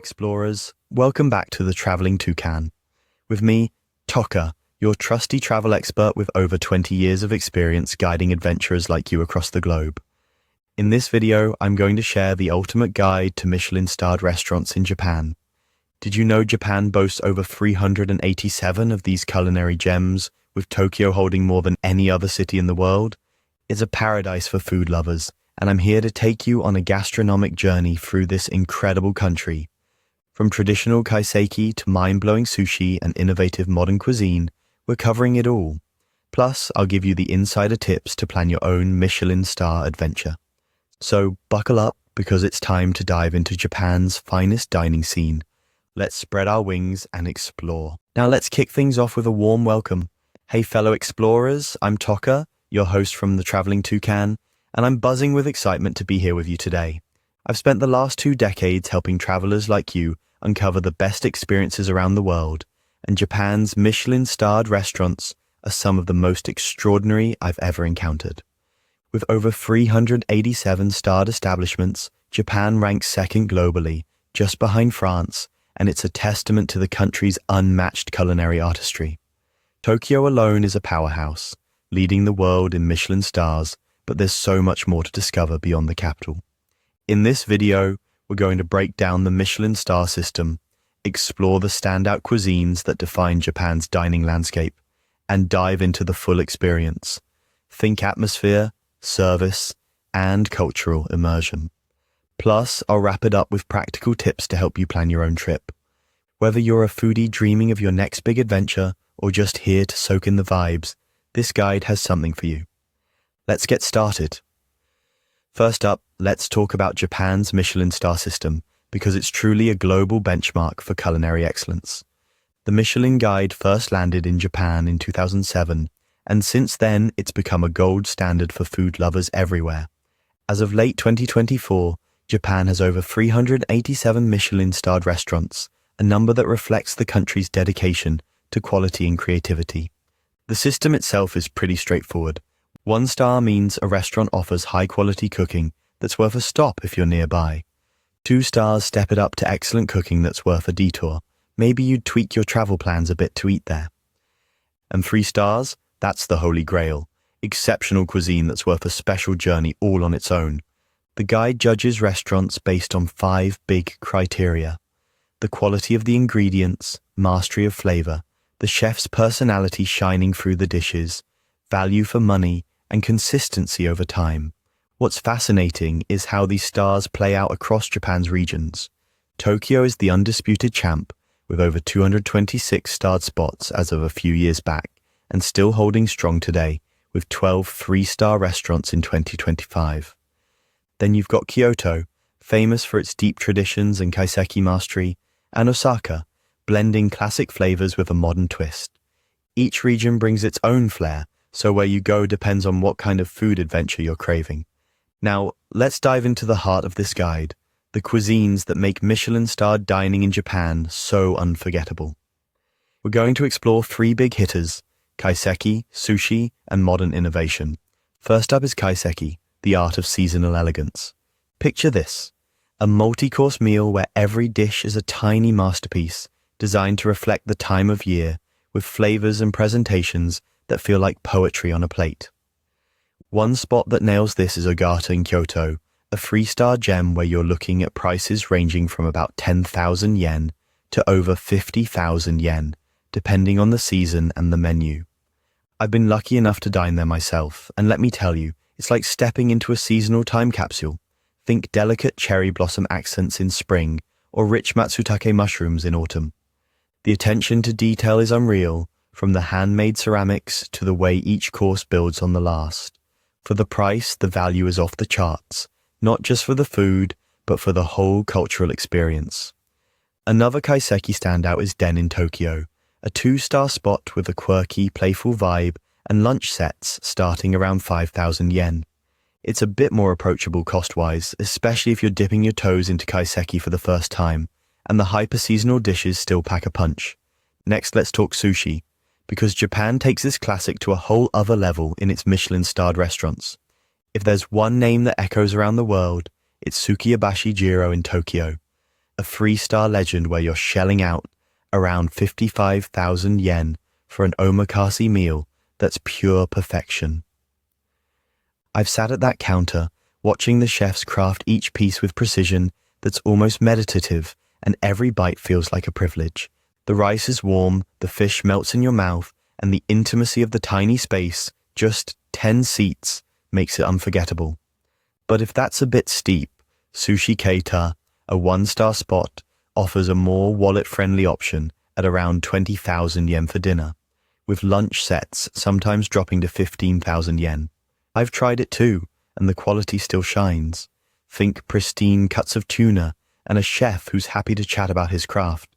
explorers, welcome back to the Traveling Toucan. With me, Toka, your trusty travel expert with over 20 years of experience guiding adventurers like you across the globe. In this video, I'm going to share the ultimate guide to Michelin-Starred restaurants in Japan. Did you know Japan boasts over 387 of these culinary gems, with Tokyo holding more than any other city in the world? It's a paradise for food lovers, and I'm here to take you on a gastronomic journey through this incredible country. From traditional kaiseki to mind-blowing sushi and innovative modern cuisine, we're covering it all. Plus, I'll give you the insider tips to plan your own Michelin star adventure. So buckle up, because it's time to dive into Japan's finest dining scene. Let's spread our wings and explore. Now let's kick things off with a warm welcome. Hey fellow explorers, I'm Toka, your host from the Traveling Toucan, and I'm buzzing with excitement to be here with you today. I've spent the last 2 decades helping travelers like you uncover the best experiences around the world, and Japan's Michelin-starred restaurants are some of the most extraordinary I've ever encountered. With over 387 starred establishments, Japan ranks second globally, just behind France, and it's a testament to the country's unmatched culinary artistry. Tokyo alone is a powerhouse, leading the world in Michelin stars, but there's so much more to discover beyond the capital. In this video, we're going to break down the Michelin star system, explore the standout cuisines that define Japan's dining landscape, and dive into the full experience. Think atmosphere, service, and cultural immersion. Plus, I'll wrap it up with practical tips to help you plan your own trip. Whether you're a foodie dreaming of your next big adventure or just here to soak in the vibes, this guide has something for you. Let's get started. First up, let's talk about Japan's Michelin star system, because it's truly a global benchmark for culinary excellence. The Michelin Guide first landed in Japan in 2007, and since then it's become a gold standard for food lovers everywhere. As of late 2024, Japan has over 387 Michelin-starred restaurants, a number that reflects the country's dedication to quality and creativity. The system itself is pretty straightforward. 1 star means a restaurant offers high-quality cooking that's worth a stop if you're nearby. 2 stars step it up to excellent cooking that's worth a detour. Maybe you'd tweak your travel plans a bit to eat there. And 3 stars? That's the holy grail. Exceptional cuisine that's worth a special journey all on its own. The guide judges restaurants based on 5 big criteria: the quality of the ingredients, mastery of flavor, the chef's personality shining through the dishes, value for money, and consistency over time. What's fascinating is how these stars play out across Japan's regions. Tokyo is the undisputed champ, with over 226 starred spots as of a few years back, and still holding strong today, with 12 3-star restaurants in 2025. Then you've got Kyoto, famous for its deep traditions and kaiseki mastery, and Osaka, blending classic flavors with a modern twist. Each region brings its own flair, so where you go depends on what kind of food adventure you're craving. Now, let's dive into the heart of this guide, the cuisines that make Michelin-starred dining in Japan so unforgettable. We're going to explore 3 big hitters: kaiseki, sushi, and modern innovation. First up is kaiseki, the art of seasonal elegance. Picture this: a multi-course meal where every dish is a tiny masterpiece, designed to reflect the time of year, with flavors and presentations that feel like poetry on a plate. One spot that nails this is Ogata in Kyoto, a 3-star gem where you're looking at prices ranging from about 10,000 yen to over 50,000 yen, depending on the season and the menu. I've been lucky enough to dine there myself, and let me tell you, it's like stepping into a seasonal time capsule. Think delicate cherry blossom accents in spring or rich matsutake mushrooms in autumn. The attention to detail is unreal, from the handmade ceramics to the way each course builds on the last. For the price, the value is off the charts, not just for the food, but for the whole cultural experience. Another kaiseki standout is Den in Tokyo, a 2-star spot with a quirky, playful vibe and lunch sets starting around 5,000 yen. It's a bit more approachable cost-wise, especially if you're dipping your toes into kaiseki for the first time, and the hyper-seasonal dishes still pack a punch. Next, let's talk sushi, because Japan takes this classic to a whole other level in its Michelin-starred restaurants. If there's one name that echoes around the world, it's Sukiyabashi Jiro in Tokyo. a 3-star legend where you're shelling out around 55,000 yen for an omakase meal that's pure perfection. I've sat at that counter, watching the chefs craft each piece with precision that's almost meditative, and every bite feels like a privilege. The rice is warm, the fish melts in your mouth, and the intimacy of the tiny space, just 10 seats, makes it unforgettable. But if that's a bit steep, Sushi Keita, a 1-star spot, offers a more wallet-friendly option at around 20,000 yen for dinner, with lunch sets sometimes dropping to 15,000 yen. I've tried it too, and the quality still shines. Think pristine cuts of tuna and a chef who's happy to chat about his craft.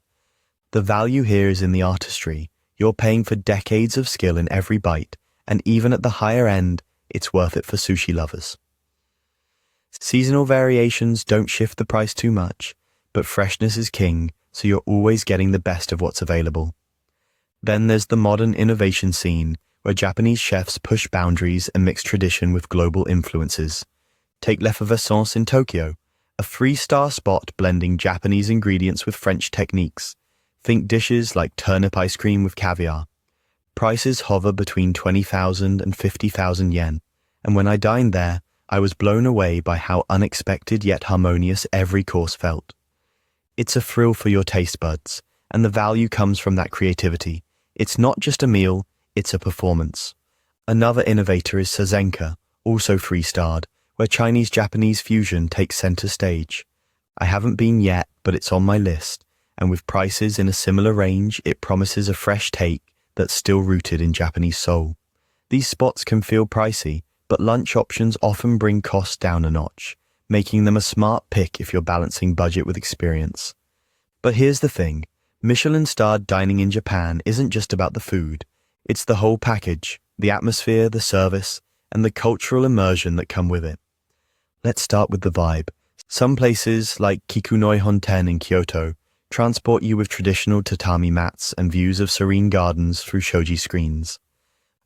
The value here is in the artistry. You're paying for decades of skill in every bite, and even at the higher end, it's worth it for sushi lovers. Seasonal variations don't shift the price too much, but freshness is king, so you're always getting the best of what's available. Then there's the modern innovation scene, where Japanese chefs push boundaries and mix tradition with global influences. Take Fervescence in Tokyo, a 3-star spot blending Japanese ingredients with French techniques. Think dishes like turnip ice cream with caviar. Prices hover between 20,000 and 50,000 yen, and when I dined there, I was blown away by how unexpected yet harmonious every course felt. It's a thrill for your taste buds, and the value comes from that creativity. It's not just a meal, it's a performance. Another innovator is Sazenka, also 3-starred, where Chinese-Japanese fusion takes center stage. I haven't been yet, but it's on my list, and with prices in a similar range, it promises a fresh take that's still rooted in Japanese soul. These spots can feel pricey, but lunch options often bring costs down a notch, making them a smart pick if you're balancing budget with experience. But here's the thing, Michelin-starred dining in Japan isn't just about the food. It's the whole package, the atmosphere, the service, and the cultural immersion that come with it. Let's start with the vibe. Some places, like Kikunoi Honten in Kyoto, transport you with traditional tatami mats and views of serene gardens through shoji screens.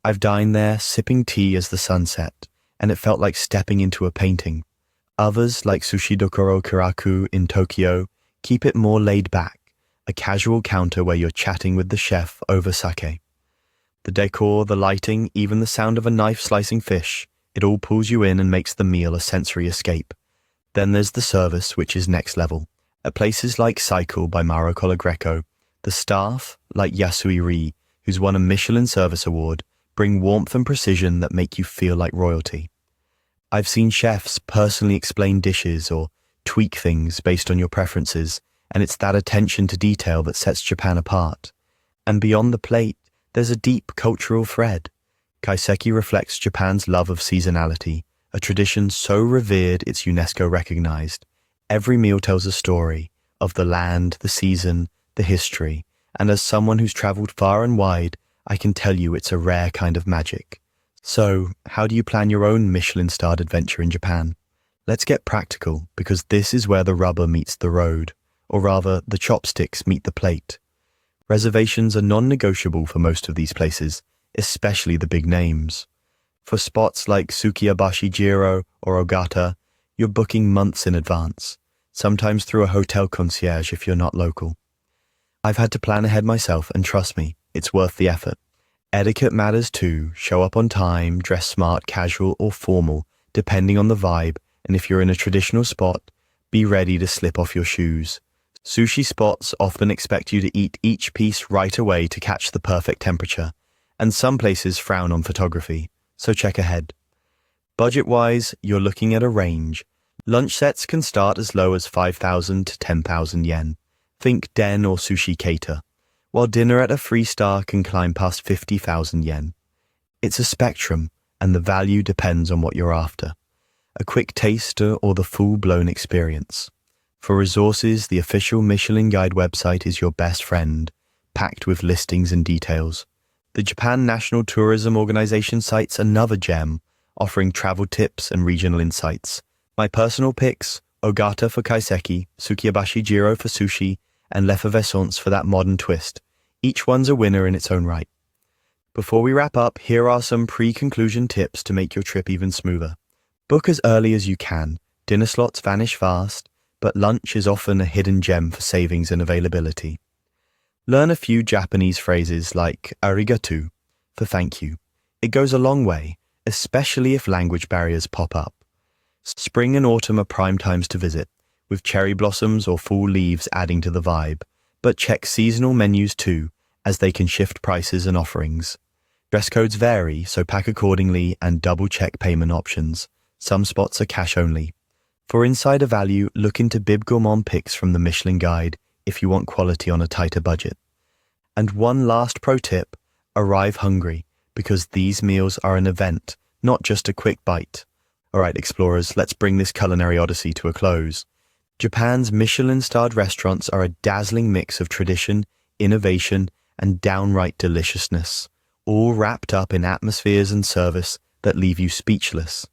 I've dined there, sipping tea as the sun set, and it felt like stepping into a painting. Others, like Sushi Dokoro Kiraku in Tokyo, keep it more laid back, a casual counter where you're chatting with the chef over sake. The decor, the lighting, even the sound of a knife slicing fish, it all pulls you in and makes the meal a sensory escape. Then there's the service, which is next level. At places like Cycle by Mauro Colagreco, the staff, like Yasui Ri, who's won a Michelin Service Award, bring warmth and precision that make you feel like royalty. I've seen chefs personally explain dishes or tweak things based on your preferences, and it's that attention to detail that sets Japan apart. And beyond the plate, there's a deep cultural thread. Kaiseki reflects Japan's love of seasonality, a tradition so revered it's UNESCO recognized. Every meal tells a story of the land, the season, the history, and as someone who's traveled far and wide, I can tell you it's a rare kind of magic. So, how do you plan your own Michelin-starred adventure in Japan? Let's get practical, because this is where the rubber meets the road, or rather, the chopsticks meet the plate. Reservations are non-negotiable for most of these places, especially the big names. For spots like Sukiyabashi Jiro or Ogata, you're booking months in advance, sometimes through a hotel concierge if you're not local. I've had to plan ahead myself, and trust me, it's worth the effort. Etiquette matters too. Show up on time, dress smart, casual, or formal, depending on the vibe, and if you're in a traditional spot, be ready to slip off your shoes. Sushi spots often expect you to eat each piece right away to catch the perfect temperature, and some places frown on photography, so check ahead. Budget-wise, you're looking at a range. Lunch sets can start as low as 5,000 to 10,000 yen. Think Den or Sushi Keita, while dinner at a 3-star can climb past 50,000 yen. It's a spectrum, and the value depends on what you're after. A quick taster or the full-blown experience. For resources, the official Michelin Guide website is your best friend, packed with listings and details. The Japan National Tourism Organization site's another gem, offering travel tips and regional insights. My personal picks, Ogata for Kaiseki, Sukiyabashi Jiro for sushi, and Fervescence for that modern twist. Each one's a winner in its own right. Before we wrap up, here are some pre-conclusion tips to make your trip even smoother. Book as early as you can. Dinner slots vanish fast, but lunch is often a hidden gem for savings and availability. Learn a few Japanese phrases like arigato for thank you. It goes a long way, especially if language barriers pop up. Spring and autumn are prime times to visit, with cherry blossoms or fall leaves adding to the vibe, but check seasonal menus too, as they can shift prices and offerings. Dress codes vary, so pack accordingly and double-check payment options. Some spots are cash only. For insider value, look into Bib Gourmand picks from the Michelin Guide if you want quality on a tighter budget. And one last pro tip, arrive hungry, because these meals are an event, not just a quick bite. Alright explorers, let's bring this culinary odyssey to a close. Japan's Michelin-Starred restaurants are a dazzling mix of tradition, innovation, and downright deliciousness, all wrapped up in atmospheres and service that leave you speechless.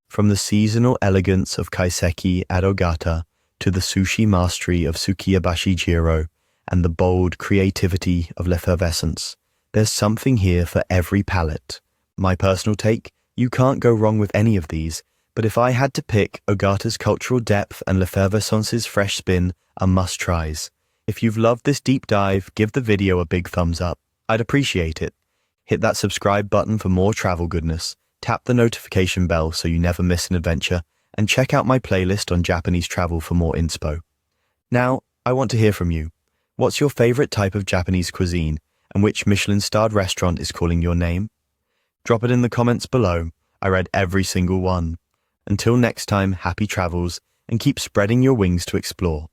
From the seasonal elegance of Kaiseki at Ogata to the sushi mastery of Sukiyabashi Jiro and the bold creativity of Fervescence, there's something here for every palate. My personal take, you can't go wrong with any of these, but if I had to pick, Ogata's cultural depth and Fervescence's fresh spin are must-tries. If you've loved this deep dive, give the video a big thumbs up. I'd appreciate it. Hit that subscribe button for more travel goodness, tap the notification bell so you never miss an adventure, and check out my playlist on Japanese travel for more inspo. Now, I want to hear from you. What's your favorite type of Japanese cuisine, and which Michelin-starred restaurant is calling your name? Drop it in the comments below. I read every single one. Until next time, happy travels, and keep spreading your wings to explore.